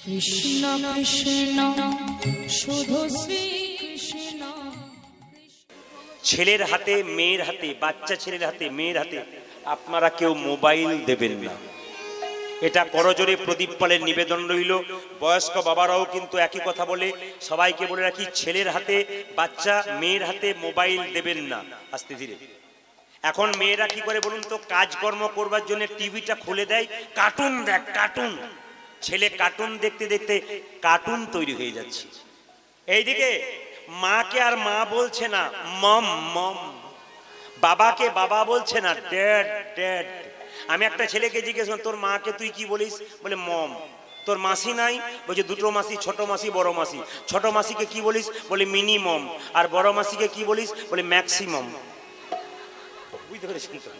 কৃষ্ণ কৃষ্ণ শুধু শ্রী কৃষ্ণ। ছেলের হাতে মেয়ের হাতে, বাচ্চা ছেলের হাতে মেয়ের হাতে আপনারা কেউ মোবাইল দেবেন না। এটা করজোরে প্রদীপ পালের নিবেদন রইল। বয়স্ক বাবারাও কিন্তু একই কথা বলে, সবাইকে বলে রাখি, ছেলের হাতে বাচ্চা মেয়ের হাতে মোবাইল দেবেন না। আস্তে ধীরে। এখন মেয়েরা কি করে বলুন তো, কাজকর্ম করবার জন্য টিভিটা খুলে দেয়, কার্টুন দেখ কার্টুন। ছেলে কার্টুন দেখতে দেখতে কার্টুন তৈরি হয়ে যাচ্ছে। এইদিকে মাকে আর মা বলছে না মম মম, বাবাকে বাবা বলছে না ড্যাড ড্যাড। আমি একটা ছেলেকে জিজ্ঞেস করলাম, তোর মাকে তুই কি বলিস? বলে মম। তোর মাসি নাই? বলছে দুটো মাসি, ছোট মাসি বড় মাসি। ছোট মাসিকে কি বলিস? বলে মিনিমম। আর বড় মাসিকে কি বলিস? বলে ম্যাক্সিমাম। বুঝতে পেরেছেন তো?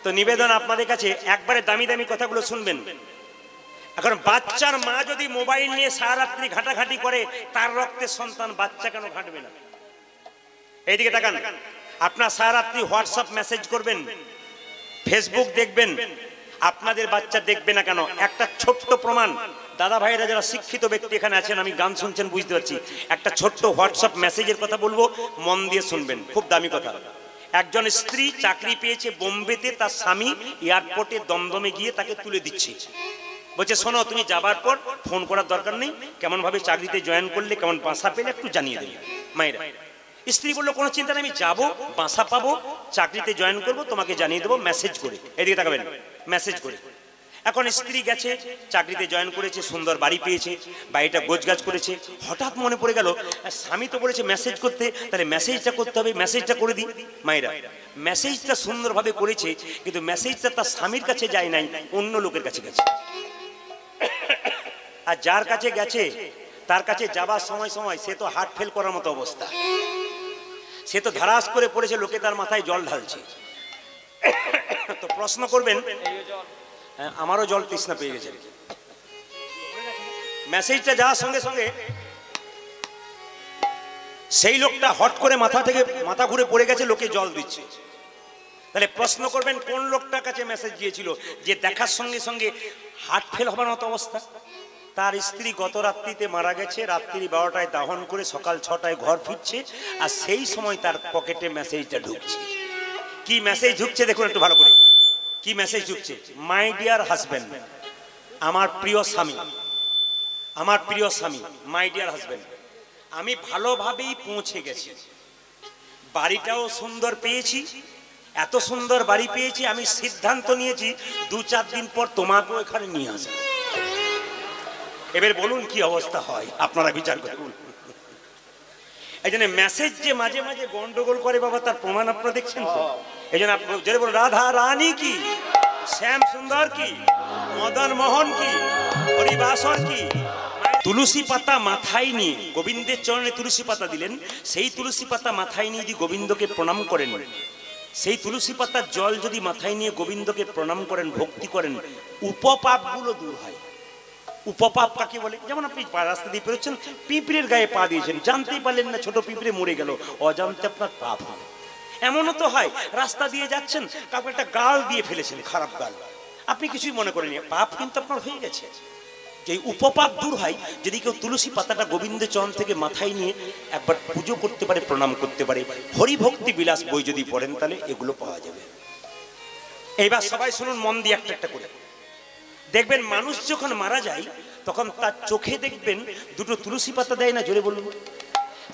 তো নিবেদন আপনাদের কাছে, একবারে দামি দামি কথাগুলো শুনবেন। এখন বাচ্চার মা যদি মোবাইল নিয়ে সারা রাত্রি ঘাটাঘাটি করে, তার রক্তের সন্তান বাচ্চা কেন ঘাটবে না? এইদিকে তাকান। আপনার সারা রাত্রি হোয়াটসঅ্যাপ মেসেজ করবেন, ফেসবুক দেখবেন, আপনাদের বাচ্চা দেখবে না কেন? একটা ছোট্ট প্রমাণ। দাদা ভাইরা যারা শিক্ষিত ব্যক্তি এখানে আছেন, আমি গান শুনছেন বুঝতে পারছি, একটা ছোট্ট হোয়াটসঅ্যাপ মেসেজের কথা বলবো, মন দিয়ে শুনবেন, খুব দামি কথা। একজন স্ত্রী চাকরি পেয়েছে বোম্বেতে, তার স্বামী এয়ারপোর্টে দমদমে গিয়ে তাকে তুলে দিচ্ছে। বলছে শোনো, তুমি যাবার পর ফোন করার দরকার নেই, কেমন ভাবে চাকরিতে জয়েন করলে, কেমন বাসা পেলে একটু জানিয়ে দেবে। মায়েরা, স্ত্রী বললো কোনো চিন্তা নেই, আমি যাবো, বাসা পাবো, চাকরিতে জয়েন করবো, তোমাকে জানিয়ে দেবো মেসেজ করে। এদিকে তাকাবেন, মেসেজ করে। এখন স্ত্রী গেছে, চাকরিতে জয়েন করেছে, সুন্দর বাড়ি পেয়েছে, বাড়িটা গোছগাছ করেছে। হঠাৎ মনে পড়ে গেল, স্বামী তো বলেছে মেসেজ করতে, তাহলে মেসেজটা করতে হবে, মেসেজটা করে দিই। মায়েরা, মেসেজটা সুন্দরভাবে করেছে, কিন্তু মেসেজটা তার স্বামীর কাছে যায় নাই, অন্য লোকের কাছে গেছে। আর যার কাছে গেছে, তার কাছে যাবার সময় সময় সে তো হার্ট ফেল করার মতো অবস্থা, সে তো ধারাস করে পড়েছে, লোকে তার মাথায় জল ঢালছে। তো প্রশ্ন করবেন, আমারও জল তৃষ্ণা পেয়ে গেছে। মেসেজটা যাওয়ার সঙ্গে সঙ্গে সেই লোকটা হট করে মাথা ঘুরে পড়ে গেছে, লোকে জল দিচ্ছে। তাহলে প্রশ্ন করবেন, কোন লোকটার কাছে মেসেজ গিয়েছিল যে দেখার সঙ্গে সঙ্গে হার্ট ফেল হবার মতো অবস্থা? তার স্ত্রী গত রাত্রিতে মারা গেছে, রাত্রি 12টায় দাহন করে সকাল 6টায় ঘর ফিরছে, আর সেই সময় তার পকেটে মেসেজটা ঢুকছে। কি মেসেজ ঢুকছে দেখুন একটু ভালো করে। কি মেসেজ ঢুকছে? মাই ডিয়ার হাজব্যান্ড, আমার প্রিয় স্বামী, আমার প্রিয় স্বামী, মাই ডিয়ার হাজব্যান্ড, আমি ভালোভাবেই পৌঁছে গেছি, বাড়িটাও সুন্দর পেয়েছি, এত সুন্দর বাড়ি পেয়েছি, আমি সিদ্ধান্ত নিয়েছি 2-4 দিন পর তোমাকেও এখানে নিয়ে আসবো। এবার বলুন কি অবস্থা হয়, আপনারা বিচার করুন। এই জন্য মেসেজ যে মাঝে মাঝে গন্ডগোল করে বাবা, তার প্রমাণ আপনারা দেখছেন তো। এই জন্য যদি বলুন রাধা রানী কি, শ্যাম সুন্দর কি, মদন মোহন কি, হরিবাসর কি। তুলসী পাতা মাথায় নিয়ে গোবিন্দের চরণে তুলসী পাতা দিলেন, সেই তুলসী পাতা মাথায় নিয়ে যদি গোবিন্দকে প্রণাম করেন, সেই তুলসী পাতার জল যদি মাথায় নিয়ে গোবিন্দকে প্রণাম করেন, ভক্তি করেন, উপপাপগুলো দূর হয়। উপপাপ কাকে বলে? যেমন আপনি রাস্তা দিয়ে পেরোচ্ছেন, পিঁপড়ের গায়ে পা দিয়েছেন, জানতেই পারলেন না, ছোট পিঁপড়ে মরে গেল, অজান্তে আপনার পাপ হবে। এমনও তো হয়, রাস্তা দিয়ে যাচ্ছেন, কাউকে একটা গাল দিয়ে ফেলেছেন, খারাপ গাল, আপনি কিছুই মনে করেন, পাপ কিন্তু আপনার হয়ে গেছে। যে উপপাপ দূর হয় যদি কেউ তুলসী পাতাটা গোবিন্দের চরণ থেকে মাথায় নিয়ে একবার পুজো করতে পারে, প্রণাম করতে পারে, হরিভক্তি বিলাস বই যদি পড়েন, তাহলে এগুলো পাওয়া যাবে। এইবার সবাই শুনুন মন দিয়ে একটা একটা করে। দেখবেন মানুষ যখন মারা যায়, তখন তার চোখে দেখবেন দুটো তুলসী পাতা দেয় না, জোরে বলুন।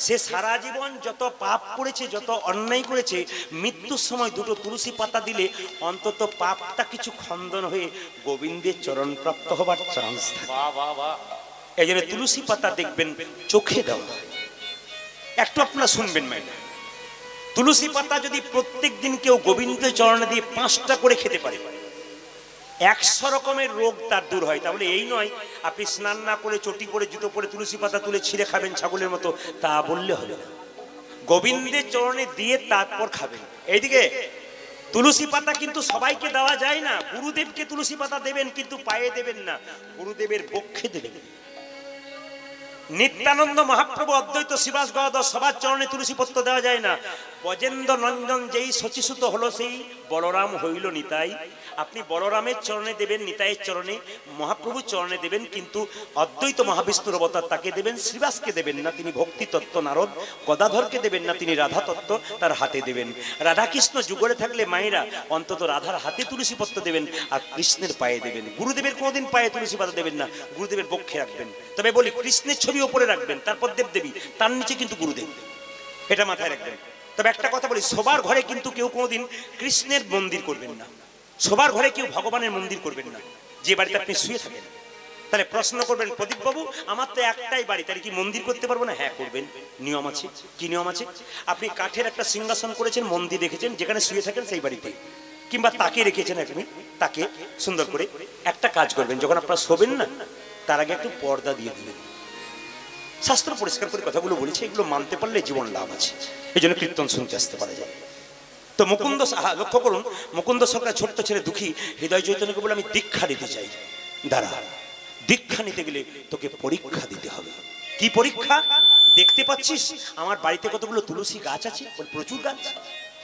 সে সারা জীবন যত পাপ করেছে, যত অন্যায় করেছে, মৃত্যুর সময় দুটো তুলসী পাতা দিলে অন্তত পাপটা কিছু খণ্ডন হয়ে গোবিন্দের চরণ প্রাপ্ত হবার চান্স থাকে। এই জন্য তুলসী পাতা দেখবেন চোখে দেওয়া। একটু আপনারা শুনবেন মাইনা, তুলসী পাতা যদি প্রত্যেক দিন কেউ গোবিন্দের চরণে দিয়ে 5টা করে খেতে পারে, 100 রকমের রোগ তার দূর হয়। তাহলে এই নয় আপনি স্নান না করে, চটি পরে, জুতো পরে তুলসী পাতা তুলে ছিঁড়ে খাবেন ছাগলের মতো, তা বললে হবে না। গোবিন্দের চরণে দিয়ে তারপর খাবেন। এইদিকে তুলসী পাতা কিন্তু সবাইকে দেওয়া যায় না। গুরুদেবকে তুলসী পাতা দেবেন, কিন্তু পায়ে দেবেন না, গুরুদেবের বক্ষে দেবেন। নিত্যানন্দ মহাপ্রভু, অদ্বৈত শ্রীবাস গদাধর সবার চরণে তুলসী পত্র দেওয়া যায় না। ব্রজেন্দ্র নন্দন যেই শচীসুত হলো, সেই বলরাম হইল নিতাই। আপনি বলরামের চরণে দেবেন, নিতাইয়ের চরণে, মহাপ্রভুর চরণে দেবেন, কিন্তু অদ্বৈত মহাবিষ্ণুর অবতার তাকে দেবেন, শ্রীবাসকে দেবেন না, তিনি ভক্তি তত্ত্ব নারদ, গদাধরকে দেবেন না, তিনি রাধা তত্ত্ব তার হাতে দেবেন। রাধাকৃষ্ণ যুগলে থাকলে মায়েরা অন্তত রাধার হাতে তুলসী পত্র দেবেন আর কৃষ্ণের পায়ে দেবেন। গুরুদেবের কোনোদিন পায়ে তুলসী পাতা দেবেন না, গুরুদেবের পক্ষে রাখবেন। তবে বলি, কৃষ্ণের ছবি ওপরে রাখবেন, তারপর দেবদেবী, তার নিচে কিন্তু গুরুদেব, এটা মাথায় রাখবেন। তবে একটা কথা বলি, সবার ঘরে কিন্তু কেউ কোনোদিন কৃষ্ণের মন্দির করবেন না, সবার ঘরে কেউ ভগবানের মন্দির করবেন না, যে বাড়িতে আপনি শুয়ে থাকেন। তাহলে প্রশ্ন করবেন, প্রদীপ বাবু আমার তো একটাই বাড়ি, তাহলে কি মন্দির করতে পারবো না? হ্যাঁ করবেন, নিয়ম আছে। কি নিয়ম আছে? আপনি কাঠের একটা সিংহাসন করেছেন, মন্দির রেখেছেন, যেখানে শুয়ে থাকেন সেই বাড়িতে, কিংবা তাকে রেখেছেন আপনি, তাকে সুন্দর করে একটা কাজ করবেন, যখন আপনারা শোবেন না তার আগে একটু পর্দা দিয়ে দিবেন। শাস্ত্র পরিষ্কার করে কথাগুলো বলেছে, এগুলো মানতে পারলে জীবন লাভ আছে, এই জন্য কীর্তন শুনতে আসতে পারা যায়। তো মুকুন্দ সাহা, লক্ষ্য করুন, মুকুন্দ সরকার ছোট্ট ছেলে দুঃখী, হৃদয় চৈতন্যকে বলে আমি দীক্ষা দিতে চাই। দাঁড়া, দীক্ষা নিতে গেলে তোকে পরীক্ষা দিতে হবে। কি পরীক্ষা? দেখতে পাচ্ছিস আমার বাড়িতে কতগুলো তুলসী গাছ আছে? প্রচুর গাছ।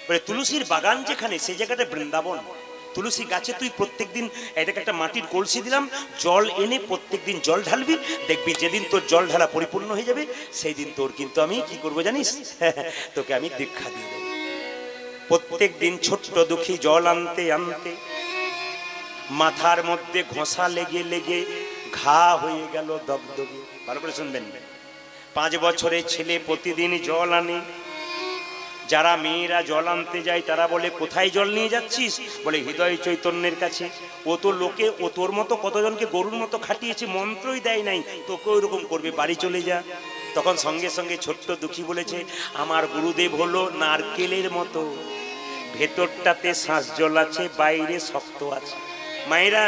বলে তুলসীর বাগান যেখানে, সেই জায়গাটা বৃন্দাবন। তুলসী গাছে তুই প্রত্যেকদিন এটাকে একটা মাটির কলসি দিলাম, জল এনে প্রত্যেকদিন জল ঢালবি, দেখবি যেদিন তোর জল ঢালা পরিপূর্ণ হয়ে যাবে সেই দিন তোর কিন্তু আমি কি করবো জানিস? তোকে আমি দীক্ষা দিয়ে দেবো। প্রত্যেক দিন ছোট্ট দুঃখী জল আনতে আনতে মাথার মধ্যে ঘষা লেগে লেগে ঘা হয়ে গেল দগদগে। ভালো করে শুনবেন, 5 বছরের ছেলে প্রতিদিন জল আনে। যারা মেয়েরা জল আনতে যায় তারা বলে কোথায় জল নিয়ে যাচ্ছিস? বলে হৃদয় চৈতন্যের কাছে। ও তো লোকে, ও তোর মতো কতজনকে গরুর মতো খাটিয়েছে, মন্ত্রই দেয় নাই, তোকে ওইরকম করবে, বাড়ি চলে যা। তখন সঙ্গে সঙ্গে ছোট্ট দুঃখী বলেছে, আমার গুরুদেব হলো নারকেলের মতো, ভেতরটাতে শ্বাস জল আছে, বাইরে শক্ত আছে। মায়েরা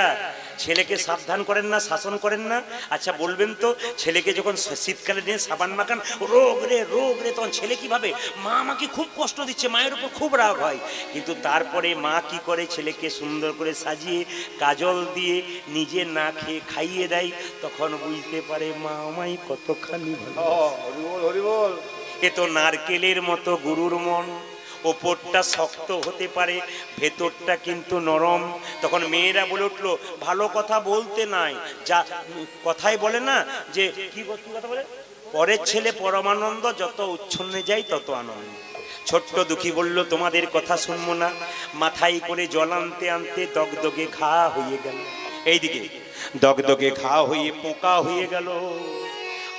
ছেলেকে সাবধান করেন না, শাসন করেন না? আচ্ছা বলবেন তো, ছেলেকে যখন শীতকালে নিয়ে সাবান মাখান, রোগ রে রোগ রে, তখন ছেলে কি ভাবে? মা আমাকে খুব কষ্ট দিচ্ছে, মায়ের উপর খুব রাগ হয়। কিন্তু তারপরে মা কি করে? ছেলেকে সুন্দর করে সাজিয়ে কাজল দিয়ে নিজে না খেয়ে খাইয়ে দেয়। তখন বুঝতে পারে মা আমায় কতখানি ভালো। এ তো নারকেলের মতো গুরুর মন, ওপরটা শক্ত হতে পারে, ভেতরটা কিন্তু নরম। তখন মেয়েরা বলে উঠলো, ভালো কথা বলতে নাই, যা কথাই বলে না যে কি কথা বলে, পরের ছেলে পরমানন্দ, যত উচ্ছন্নে যায় তত আনন্দ। ছোট্ট দুঃখী বলল, তোমাদের কথা শুনবো না। মাথায় করে জল আনতে আনতে দগদগে ঘা হয়ে গেল। এইদিকে দগদগে ঘা হয়ে পোকা হয়ে গেল।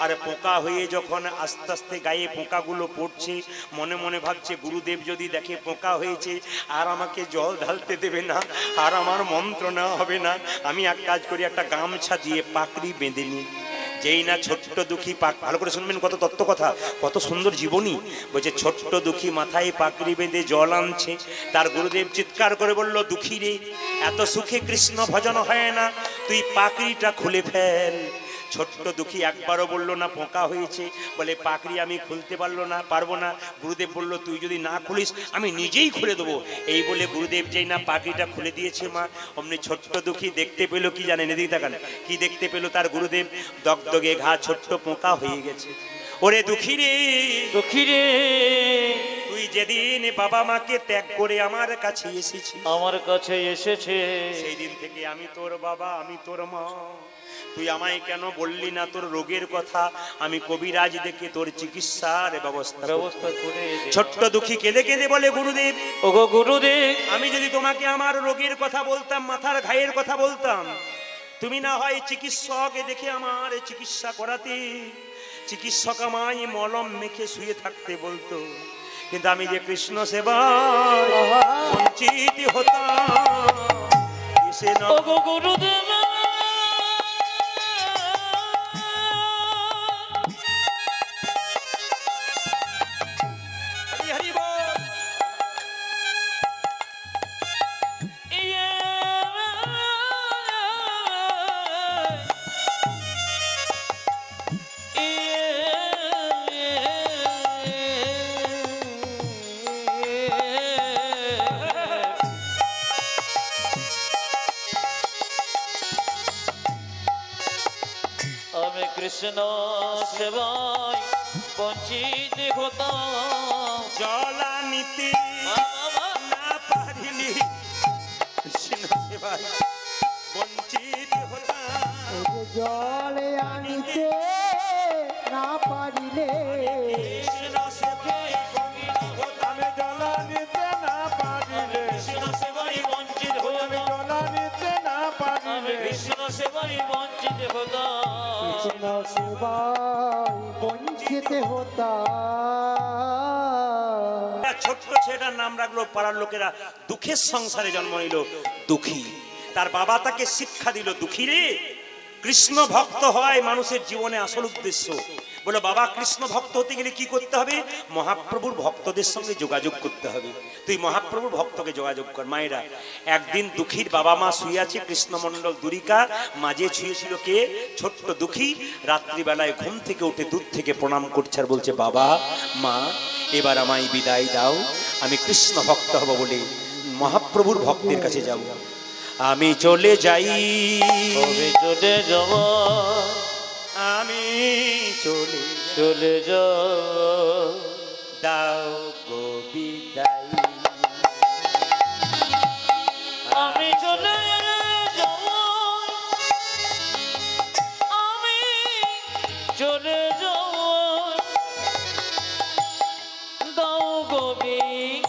আর পোকা হয়ে যখন আস্তে আস্তে গায়ে পোকাগুলো পড়ছে, মনে মনে ভাবছে, গুরুদেব যদি দেখে পোকা হয়েছে আর আমাকে জল ঢালতে দেবে না, আর আমার মন্ত্র নেওয়া হবে না, আমি এক কাজ করি, একটা গামছা দিয়ে পাকড়ি বেঁধে নিই। যেই না ছোট্ট দুঃখী ভালো করে শুনবেন, কত তত্ত্ব কথা, কত সুন্দর জীবনী। বলছে ছোট্ট দুঃখী মাথায় পাকড়ি বেঁধে জল আনছে, তার গুরুদেব চিৎকার করে বলল, দুঃখী রে, এত সুখে কৃষ্ণ ভজন হয় না, তুই পাকড়িটা খুলে ফেল। ছোট্ট দুঃখী একবারও বলল না পোকা হয়েছে, বলে পাকড়ি আমি খুলতে পারবো না। গুরুদেব বলল, তুই যদি না খুলিস আমি নিজেই খুলে দেবো। এই বলে গুরুদেব যেই না পাকড়িটা খুলে দিয়েছে মা, অমনি ছোট্ট দুঃখী দেখতে পেলো কি জানেন? এদিকে তাকান, কি দেখতে পেলো? তার গুরুদেব দগদগে ঘা, ছোট্ট পোকা হয়ে গেছে। ওরে দুঃখী রে, দুঃখী রে, তুই যেদিন বাবা মাকে ত্যাগ করে আমার কাছে এসেছিস, আমার কাছে এসেছে, সেই দিন থেকে আমি তোর বাবা, আমি তোর মা। তুই আমায় কেন বললি না তোর রোগের কথা? আমি কবিরাজ দেখে তোর চিকিৎসার ব্যবস্থা করে। ছোট্ট দুঃখী কেঁদে কেঁদে বলে, গুরুদেব, ওগো গুরুদেব, আমি যদি তোমাকে আমার রোগের কথা বলতাম, মাথার ঘায়ের কথা বলতাম, তুমি না হয় চিকিৎসক দেখে আমার চিকিৎসা করাতে, চিকিৎসক আমায় মলম মেখে শুয়ে থাকতে বলতো, কিন্তু আমি যে কৃষ্ণ সেবায় বঞ্চিত হতাম। ওগো গুরুদেব, কৃষ্ণ সেবায় বঞ্চিত হতাম। জল নিতে না পারিলি, কৃষ্ণ সেবা সেবায় বঞ্চিত হতাম। জল আনিতে না পারিলে কৃষ্ণ সেবায় বঞ্চিত হতাম। জল নিতে না পারিলে কৃষ্ণ সেবায় বঞ্চিত হতাম। জল নিতে না পারিলে কৃষ্ণ সেবায় বঞ্চিত হতাম। কৃষ্ণ সেবায় বঞ্চিত হতাম। একটা ছোট্ট ছেলেটার নাম রাখলো পাড়ার লোকেরা, দুঃখের সংসারে জন্ম নিল দুঃখী। তার বাবা তাকে শিক্ষা দিল, দুঃখী রে, কৃষ্ণ ভক্ত হয় মানুষের জীবনে আসল উদ্দেশ্য। বলো বাবা, কৃষ্ণ ভক্ত হতে গেলে কি করতে হবে? মহাপ্রভুর ভক্তদের সঙ্গে যোগাযোগ করতে হবে। তুই মহাপ্রভুর ভক্তকে যোগাযোগ কর। মায়েরা, একদিন দুঃখীর বাবা মা শুয়ে আছে, কৃষ্ণমণ্ডল দুরিকা মাঝে ছুঁয়েছিল কে? ছোট্ট দুঃখী রাত্রিবেলায় ঘুম থেকে উঠে দূর থেকে প্রণাম করছে আর বলছে, বাবা মা এবার আমায় বিদায় দাও, আমি কৃষ্ণ ভক্ত হব বলে মহাপ্রভুর ভক্তের কাছে যাব। আমি চলে যাই, আমি চলে যাব, আমি চলে চলে যাব, দাও গো বিদায়। আমি চলে যাব, আমি চলে যাব, দাও গো বিদায়।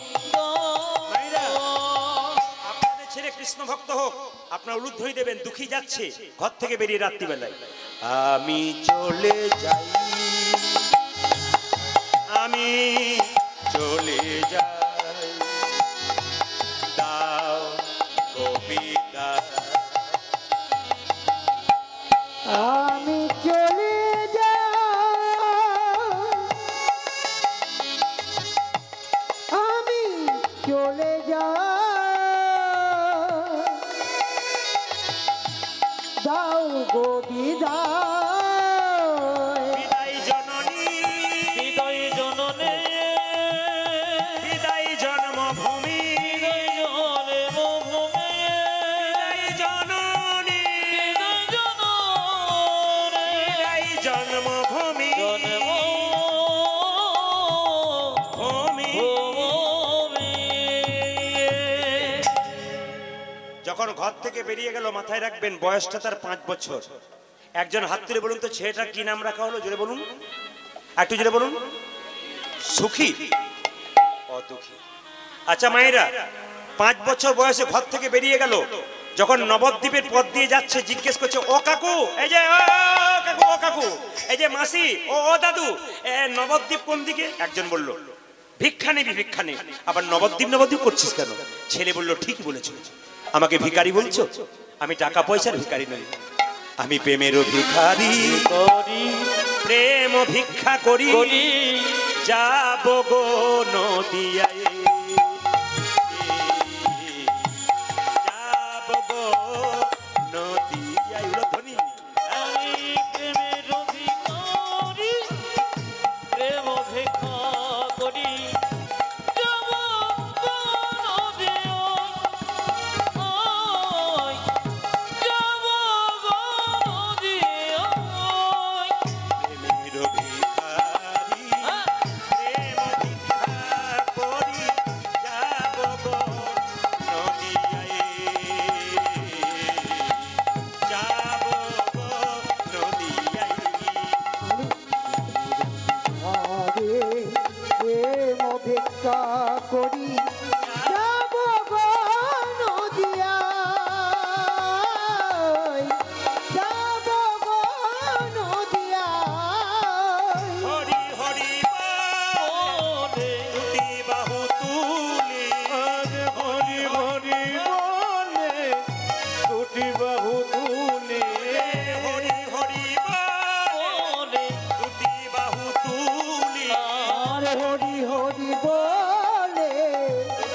আপনাদের ছেলে কৃষ্ণ ভক্ত হোক, আপনার উলুধ্বনি দেবেন, দুঃখী যাচ্ছে ঘর থেকে বেরিয়ে রাত্রিবেলায়, আমি চলে যাই, আমি চলে যাই, দাও গো বিদায়। আমি চলে যাই, আমি চলে যাই, দাও গো বিদায়। বিদায় জননী, হৃদয় জননে, বিদায় জন্মভূমি, হৃদয় জলে মোহমে, বিদায় জননী, হৃদয় জননে, বিদায় জন্মভূমি, ভূমি। যখন ঘর থেকে বেরিয়ে গেল, মাথায় রাখবেন বয়সটা তার 5 বছর। একজন হাত তুলে বলুন তো, ছেলেটার কি নাম রাখা হলো? জোরে বলুন, একটু জোরে বলুন। সুখী, অদুখী। আচ্ছা মায়েরা, 5 বছর বয়সে ঘর থেকে বেরিয়ে গেল, যখন নবদ্বীপের পথ দিয়ে যাচ্ছে, জিজ্ঞেস করছে, ও কাকু, এই যে ও কাকু, ও কাকু, এই যে মাসি, ও দাদু, নবদ্বীপ কোন দিকে? একজন বলল, ভিক্ষা নিবি, ভিক্ষা নেই। আবার নবদ্বীপ নবদ্বীপ করছিস কেন? ছেলে বলল, ঠিকই বলেছ, আমাকে ভিখারি বলছো? আমি টাকা পয়সার ভিখারি নই, আমি প্রেমেরও ভিখারি, করি প্রেম ভিক্ষা করি, করি যাব গো নদিয়ায়, যাব গো নদিয়ায়। উলুধ্বনি। আমি প্রেমের অধিকারী, প্রেম ভিক্ষা করি, যাব গো নদিয়ায়, যাব গো নদিয়ায়। প্রেমেরও ভিখারি, প্রেম ভিক্ষা করি, যাব গো নদিয়ায়, যাব গো নদিয়ায়। আরে প্রেম ভিক্ষা করি, যাব গো নদিয়ায়, যাব গো নদিয়ায়। হরি হরি বলে দুটি বাহু তুলি, হরি হরি বলে দুটি বাহু তুলে হরি হরি বলে দুটি বাহু তুলি, আর হরি হরি বলে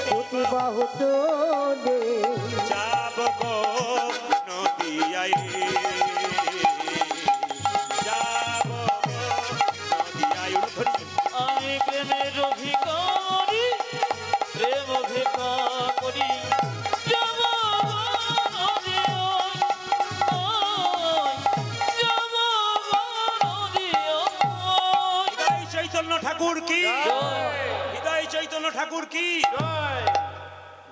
দুটি বাহু তোলে, যাব গো নদিয়ায়, যাব গো নদিয়ায়। উলুধ্বনি। আমি প্রেমের অধিকারী, প্রেম ভিক্ষা করি, যাব গো নদিয়ায়, যাব গো নদিয়ায়। হৃদয় চৈতন্য ঠাকুর কি? জয়। হৃদয় চৈতন্য ঠাকুর কি? জয়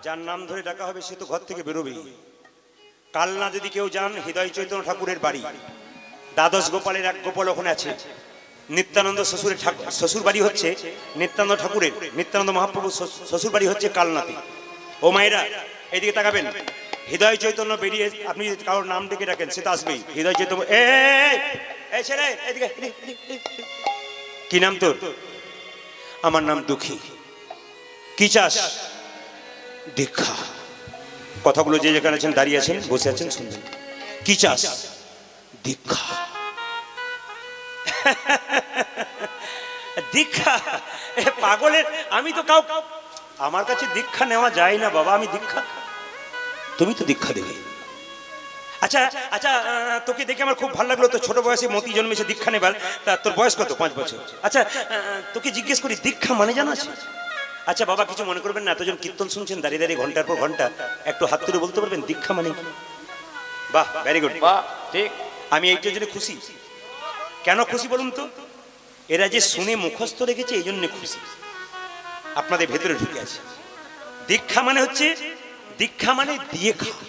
যার নাম ধরে ডাকা হবে সে তো ঘর থেকে বেরোবেই। কালনা যদি কেউ যান, হৃদয় চৈতন্য ঠাকুরের বাড়ি, দ্বাদশ গোপালের এক গোপাল ওখানে আছে। নিত্যানন্দ শ্বশুর বাড়ি হচ্ছে নিত্যানন্দ ঠাকুরের, নিত্যানন্দ মহাপ্রভু শ্বশুর বাড়ি হচ্ছে কালনাতে। ও মায়েরা এইদিকে তাকাবেন, হৃদয় চৈতন্য বেরিয়ে আপনি যদি কারোর নাম ডেকে ডাকেন সে তো আসবেই। হৃদয় চৈতন্য, এই ছেলে এদিকে, কি নাম তোর? আমার নাম দুঃখী। কি চাস? দীক্ষা। কথাগুলো যে যেখানে আছেন, দাঁড়িয়ে আছেন, বসে আছেন, শুনবেন। কি চাস? দীক্ষা। দীক্ষা? পাগলের, আমি তো কাউ, আমার কাছে দীক্ষা নেওয়া যায় না বাবা, আমি দীক্ষা, তুমি তো দীক্ষা দেবে। আচ্ছা আচ্ছা, তোকে দেখে আমার খুব ভালো লাগলো, তো ছোট বয়সে মতি জন্মেছে দীক্ষা নেবার, তা তোর বয়স কত? 5 বছর। আচ্ছা তোকে জিজ্ঞেস করি, দীক্ষা মানে জানা আছে? আচ্ছা বাবা কিছু মনে করবেন না, এতজন কীর্তন শুনছেন দাঁড়িয়ে দাঁড়িয়ে ঘন্টার পর ঘন্টা, একটু হাত তুলে বলতে পারবেন দীক্ষা মানে? বাহ, ভেরি গুড, বাহ, ঠিক। আমি এইটার জন্য খুশি। কেন খুশি বলুন তো? এরা যে শুনে মুখস্থ রেখেছে এই জন্য খুশি, আপনাদের ভেতরে ঢুকে আছে। দীক্ষা মানে হচ্ছে, দীক্ষা মানে দিয়ে খাওয়া।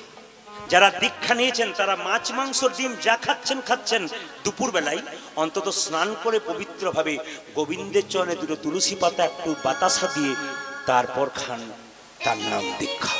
যারা দীক্ষা নিয়েছেন তারা মাছ মাংস ডিম যা খাচ্ছেন দুপুর বেলায় অন্তত স্নান করে পবিত্রভাবে গোবিন্দের চরণে দুটো তুলসী পাতা একটু বাতাসা দিয়ে তারপর খান, তার নাম দীক্ষা।